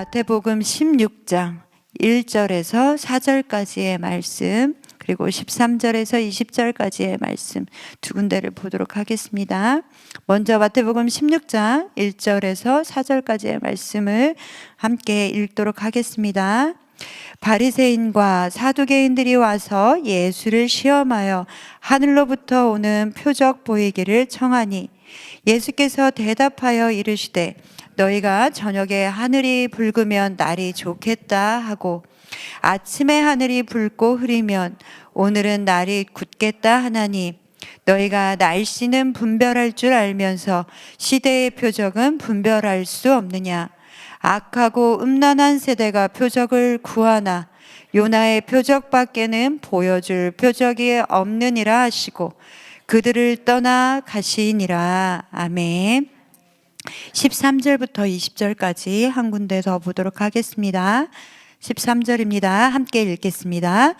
마태복음 16장 1절에서 4절까지의 말씀, 그리고 13절에서 20절까지의 말씀 두 군데를 보도록 하겠습니다. 먼저 마태복음 16장 1절에서 4절까지의 말씀을 함께 읽도록 하겠습니다. 바리새인과 사두개인들이 와서 예수를 시험하여 하늘로부터 오는 표적 보이기를 청하니 예수께서 대답하여 이르시되 너희가 저녁에 하늘이 붉으면 날이 좋겠다 하고 아침에 하늘이 붉고 흐리면 오늘은 날이 굳겠다 하나니 너희가 날씨는 분별할 줄 알면서 시대의 표적은 분별할 수 없느냐. 악하고 음란한 세대가 표적을 구하나 요나의 표적밖에는 보여줄 표적이 없느니라 하시고 그들을 떠나 가시니라. 아멘. 13절부터 20절까지 한 군데 더 보도록 하겠습니다. 13절입니다. 함께 읽겠습니다.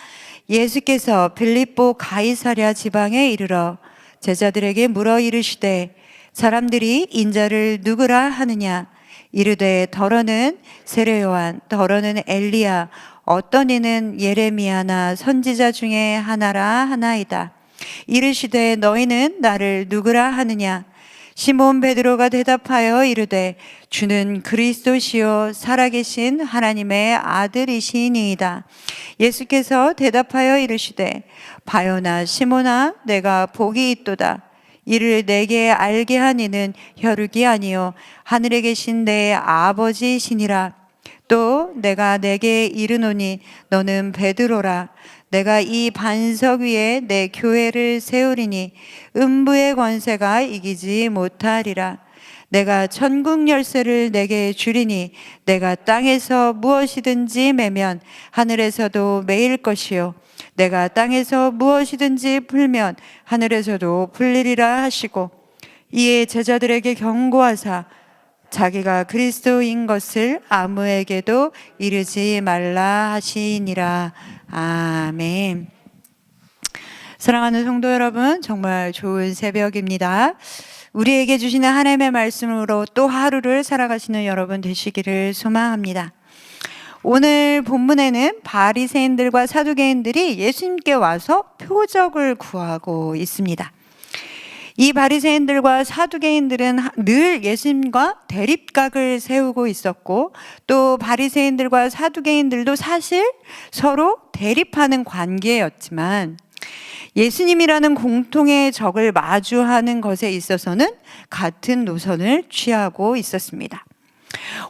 예수께서 빌립보 가이사랴 지방에 이르러 제자들에게 물어 이르시되 사람들이 인자를 누구라 하느냐. 이르되 더러는 세례요한, 더러는 엘리야, 어떤 이는 예레미야나 선지자 중에 하나라 하나이다. 이르시되 너희는 나를 누구라 하느냐. 시몬 베드로가 대답하여 이르되 주는 그리스도시요 살아계신 하나님의 아들이시니이다. 예수께서 대답하여 이르시되 바요나 시몬아 내가 복이 있도다. 이를 내게 알게 한 이는 혈육이 아니요 하늘에 계신 내 아버지시니라. 또 내가 내게 이르노니 너는 베드로라. 내가 이 반석 위에 내 교회를 세우리니 음부의 권세가 이기지 못하리라. 내가 천국 열쇠를 내게 주리니 내가 땅에서 무엇이든지 매면 하늘에서도 매일 것이요 내가 땅에서 무엇이든지 풀면 하늘에서도 풀리리라 하시고 이에 제자들에게 경고하사 자기가 그리스도인 것을 아무에게도 이르지 말라 하시니라. 아멘. 사랑하는 성도 여러분, 정말 좋은 새벽입니다. 우리에게 주시는 하나님의 말씀으로 또 하루를 살아가시는 여러분 되시기를 소망합니다. 오늘 본문에는 바리새인들과 사두개인들이 예수님께 와서 표적을 구하고 있습니다. 이 바리새인들과 사두개인들은 늘 예수님과 대립각을 세우고 있었고 또 바리새인들과 사두개인들도 사실 서로 대립하는 관계였지만 예수님이라는 공통의 적을 마주하는 것에 있어서는 같은 노선을 취하고 있었습니다.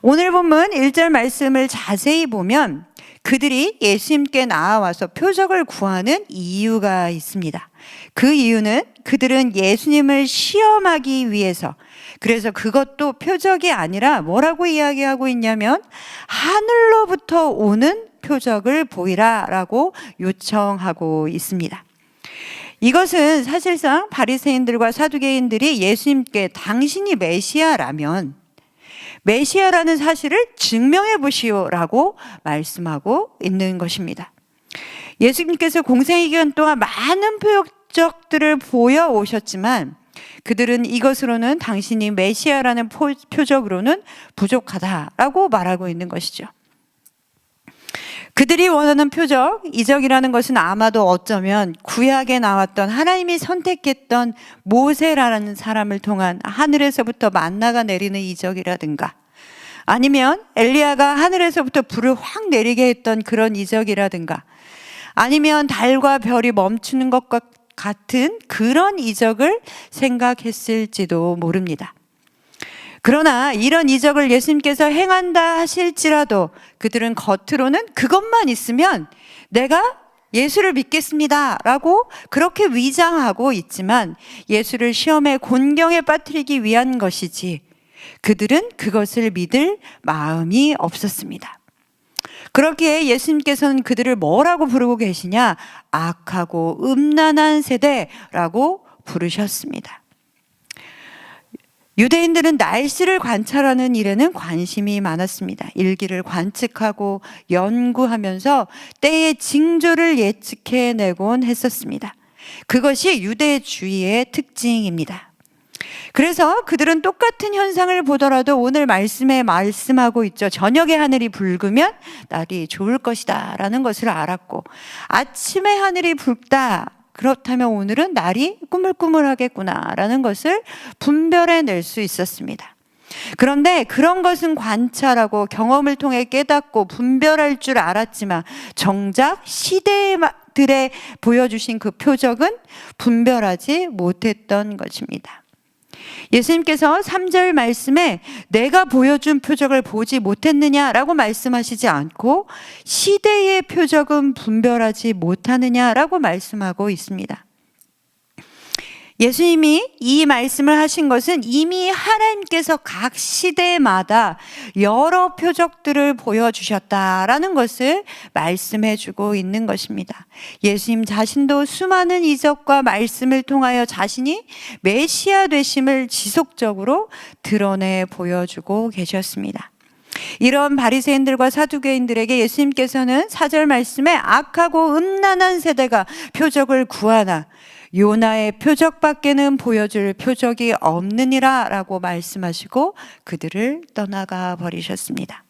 오늘 본문 1절 말씀을 자세히 보면 그들이 예수님께 나와서 표적을 구하는 이유가 있습니다. 그 이유는 그들은 예수님을 시험하기 위해서, 그래서 그것도 표적이 아니라 뭐라고 이야기하고 있냐면 하늘로부터 오는 표적을 보이라 라고 요청하고 있습니다. 이것은 사실상 바리새인들과 사두개인들이 예수님께 당신이 메시아라면 메시아라는 사실을 증명해 보시오라고 말씀하고 있는 것입니다. 예수님께서 공생의 기간 동안 많은 표적들을 보여오셨지만 그들은 이것으로는 당신이 메시아라는 표적으로는 부족하다라고 말하고 있는 것이죠. 그들이 원하는 표적, 이적이라는 것은 아마도 어쩌면 구약에 나왔던 하나님이 선택했던 모세라는 사람을 통한 하늘에서부터 만나가 내리는 이적이라든가 아니면 엘리야가 하늘에서부터 불을 확 내리게 했던 그런 이적이라든가 아니면 달과 별이 멈추는 것과 같은 그런 이적을 생각했을지도 모릅니다. 그러나 이런 이적을 예수님께서 행한다 하실지라도 그들은 겉으로는 그것만 있으면 내가 예수를 믿겠습니다 라고 그렇게 위장하고 있지만 예수를 시험에 곤경에 빠뜨리기 위한 것이지 그들은 그것을 믿을 마음이 없었습니다. 그렇기에 예수님께서는 그들을 뭐라고 부르고 계시냐? 악하고 음란한 세대라고 부르셨습니다. 유대인들은 날씨를 관찰하는 일에는 관심이 많았습니다. 일기를 관측하고 연구하면서 때의 징조를 예측해내곤 했었습니다. 그것이 유대주의의 특징입니다. 그래서 그들은 똑같은 현상을 보더라도 오늘 말씀에 말씀하고 있죠. 저녁에 하늘이 붉으면 날이 좋을 것이다 라는 것을 알았고, 아침에 하늘이 붉다, 그렇다면 오늘은 날이 꾸물꾸물하겠구나 라는 것을 분별해낼 수 있었습니다. 그런데 그런 것은 관찰하고 경험을 통해 깨닫고 분별할 줄 알았지만 정작 시대들에 보여주신 그 표적은 분별하지 못했던 것입니다. 예수님께서 3절 말씀에 내가 보여준 표적을 보지 못했느냐라고 말씀하시지 않고 시대의 표적은 분별하지 못하느냐라고 말씀하고 있습니다. 예수님이 이 말씀을 하신 것은 이미 하나님께서 각 시대마다 여러 표적들을 보여주셨다라는 것을 말씀해 주고 있는 것입니다. 예수님 자신도 수많은 이적과 말씀을 통하여 자신이 메시아 되심을 지속적으로 드러내 보여주고 계셨습니다. 이런 바리새인들과 사두개인들에게 예수님께서는 4절 말씀에 악하고 음란한 세대가 표적을 구하나 요나의 표적밖에는 보여줄 표적이 없느니라 라고 말씀하시고 그들을 떠나가 버리셨습니다.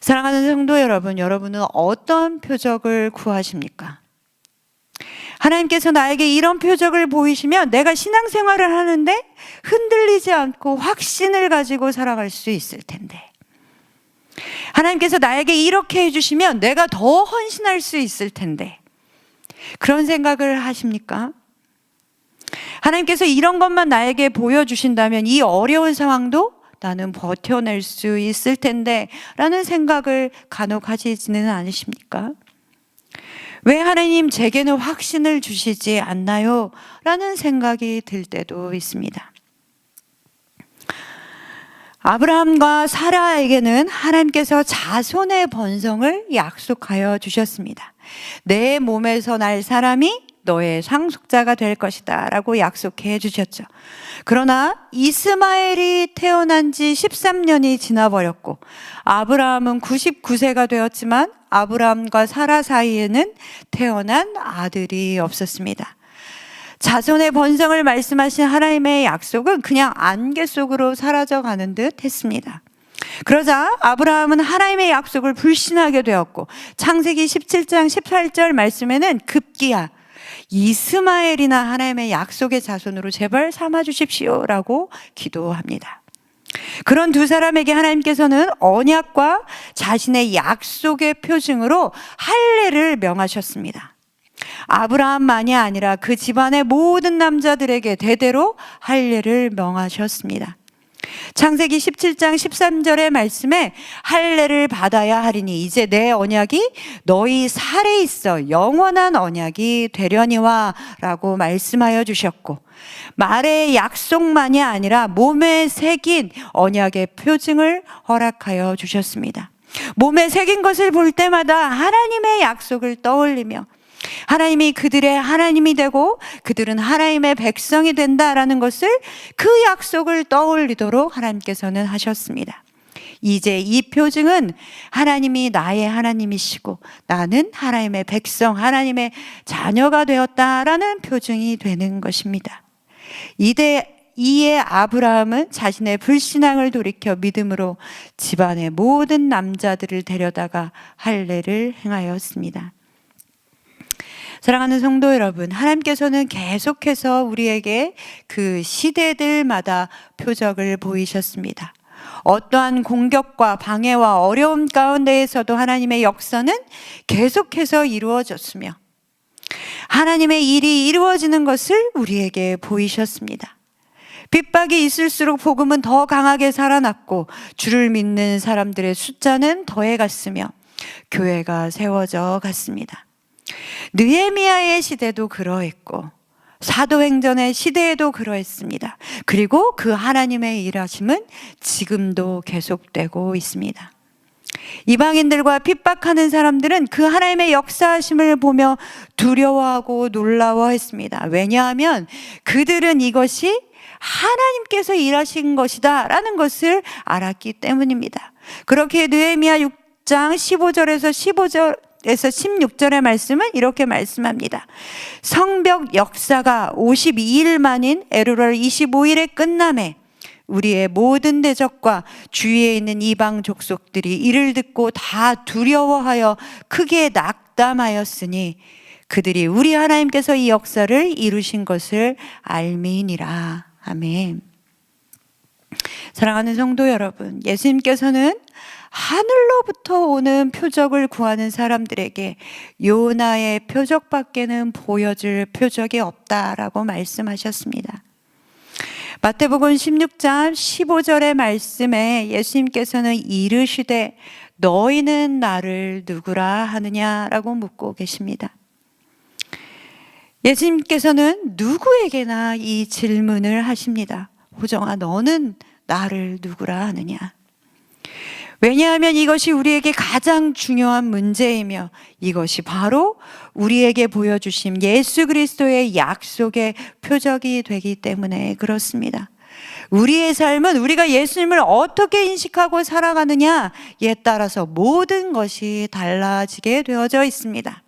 사랑하는 성도 여러분, 여러분은 어떤 표적을 구하십니까? 하나님께서 나에게 이런 표적을 보이시면 내가 신앙생활을 하는데 흔들리지 않고 확신을 가지고 살아갈 수 있을 텐데, 하나님께서 나에게 이렇게 해주시면 내가 더 헌신할 수 있을 텐데, 그런 생각을 하십니까? 하나님께서 이런 것만 나에게 보여주신다면 이 어려운 상황도 나는 버텨낼 수 있을 텐데 라는 생각을 간혹 하시지는 않으십니까? 왜 하나님 제게는 확신을 주시지 않나요? 라는 생각이 들 때도 있습니다. 아브라함과 사라에게는 하나님께서 자손의 번성을 약속하여 주셨습니다. 내 몸에서 날 사람이 너의 상속자가 될 것이다 라고 약속해 주셨죠. 그러나 이스마엘이 태어난 지 13년이 지나버렸고 아브라함은 99세가 되었지만 아브라함과 사라 사이에는 태어난 아들이 없었습니다. 자손의 번성을 말씀하신 하나님의 약속은 그냥 안개 속으로 사라져가는 듯 했습니다. 그러자 아브라함은 하나님의 약속을 불신하게 되었고 창세기 17장 18절 말씀에는 급기야 이스마엘이나 하나님의 약속의 자손으로 제발 삼아 주십시오 라고 기도합니다. 그런 두 사람에게 하나님께서는 언약과 자신의 약속의 표징으로 할례를 명하셨습니다. 아브라함만이 아니라 그 집안의 모든 남자들에게 대대로 할례를 명하셨습니다. 창세기 17장 13절의 말씀에 할례를 받아야 하리니 이제 내 언약이 너희 살에 있어 영원한 언약이 되려니와 라고 말씀하여 주셨고, 말의 약속만이 아니라 몸에 새긴 언약의 표징을 허락하여 주셨습니다. 몸에 새긴 것을 볼 때마다 하나님의 약속을 떠올리며 하나님이 그들의 하나님이 되고 그들은 하나님의 백성이 된다라는 것을, 그 약속을 떠올리도록 하나님께서는 하셨습니다. 이제 이 표징은 하나님이 나의 하나님이시고 나는 하나님의 백성, 하나님의 자녀가 되었다라는 표징이 되는 것입니다. 이에 아브라함은 자신의 불신앙을 돌이켜 믿음으로 집안의 모든 남자들을 데려다가 할례를 행하였습니다. 사랑하는 성도 여러분, 하나님께서는 계속해서 우리에게 그 시대들마다 표적을 보이셨습니다. 어떠한 공격과 방해와 어려움 가운데에서도 하나님의 역사는 계속해서 이루어졌으며 하나님의 일이 이루어지는 것을 우리에게 보이셨습니다. 핍박이 있을수록 복음은 더 강하게 살아났고 주를 믿는 사람들의 숫자는 더해갔으며 교회가 세워져 갔습니다. 느헤미야의 시대도 그러했고 사도행전의 시대에도 그러했습니다. 그리고 그 하나님의 일하심은 지금도 계속되고 있습니다. 이방인들과 핍박하는 사람들은 그 하나님의 역사하심을 보며 두려워하고 놀라워했습니다. 왜냐하면 그들은 이것이 하나님께서 일하신 것이다 라는 것을 알았기 때문입니다. 그렇게 느헤미야 6장 15절에서 16절의 말씀은 이렇게 말씀합니다. 성벽 역사가 52일 만인 엘ul 25일에 끝남에 우리의 모든 대적과 주위에 있는 이방 족속들이 이를 듣고 다 두려워하여 크게 낙담하였으니 그들이 우리 하나님께서 이 역사를 이루신 것을 알미니라. 아멘. 사랑하는 성도 여러분, 예수님께서는 하늘로부터 오는 표적을 구하는 사람들에게 요나의 표적밖에는 보여줄 표적이 없다라고 말씀하셨습니다. 마태복음 16장 15절의 말씀에 예수님께서는 이르시되 너희는 나를 누구라 하느냐라고 묻고 계십니다. 예수님께서는 누구에게나 이 질문을 하십니다. 호정아, 너는 나를 누구라 하느냐? 왜냐하면 이것이 우리에게 가장 중요한 문제이며 이것이 바로 우리에게 보여주신 예수 그리스도의 약속의 표적이 되기 때문에 그렇습니다. 우리의 삶은 우리가 예수님을 어떻게 인식하고 살아가느냐에 따라서 모든 것이 달라지게 되어져 있습니다.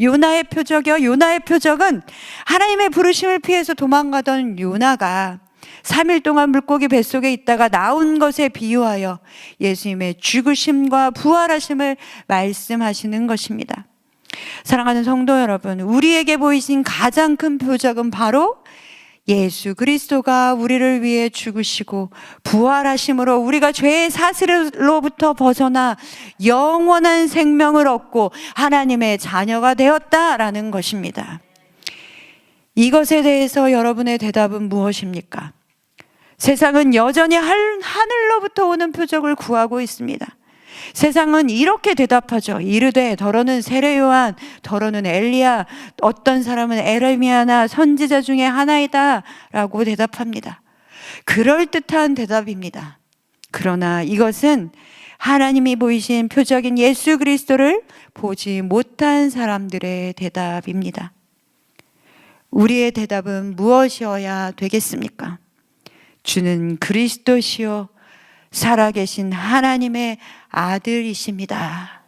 요나의 표적이요. 요나의 표적은 하나님의 부르심을 피해서 도망가던 요나가 3일 동안 물고기 뱃속에 있다가 나온 것에 비유하여 예수님의 죽으심과 부활하심을 말씀하시는 것입니다. 사랑하는 성도 여러분, 우리에게 보이신 가장 큰 표적은 바로 예수 그리스도가 우리를 위해 죽으시고 부활하심으로 우리가 죄의 사슬로부터 벗어나 영원한 생명을 얻고 하나님의 자녀가 되었다라는 것입니다. 이것에 대해서 여러분의 대답은 무엇입니까? 세상은 여전히 하늘로부터 오는 표적을 구하고 있습니다. 세상은 이렇게 대답하죠. 이르되 더러는 세례 요한, 더러는 엘리야, 어떤 사람은 에레미야나 선지자 중에 하나이다 라고 대답합니다. 그럴듯한 대답입니다. 그러나 이것은 하나님이 보이신 표적인 예수 그리스도를 보지 못한 사람들의 대답입니다. 우리의 대답은 무엇이어야 되겠습니까? 주는 그리스도시요 살아계신 하나님의 아들이십니다.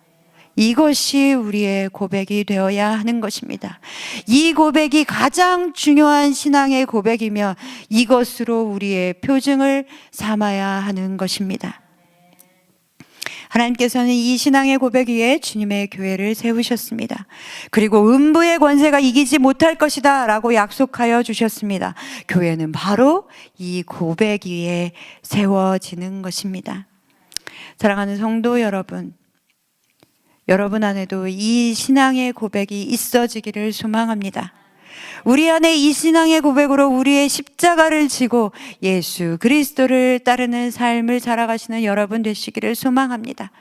이것이 우리의 고백이 되어야 하는 것입니다. 이 고백이 가장 중요한 신앙의 고백이며 이것으로 우리의 표징을 삼아야 하는 것입니다. 하나님께서는 이 신앙의 고백 위에 주님의 교회를 세우셨습니다. 그리고 음부의 권세가 이기지 못할 것이다 라고 약속하여 주셨습니다. 교회는 바로 이 고백 위에 세워지는 것입니다. 사랑하는 성도 여러분, 여러분 안에도 이 신앙의 고백이 있어지기를 소망합니다. 우리 안에 이 신앙의 고백으로 우리의 십자가를 지고 예수 그리스도를 따르는 삶을 살아가시는 여러분 되시기를 소망합니다.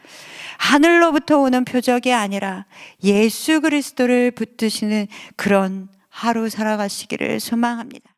하늘로부터 오는 표적이 아니라 예수 그리스도를 붙드시는 그런 하루 살아가시기를 소망합니다.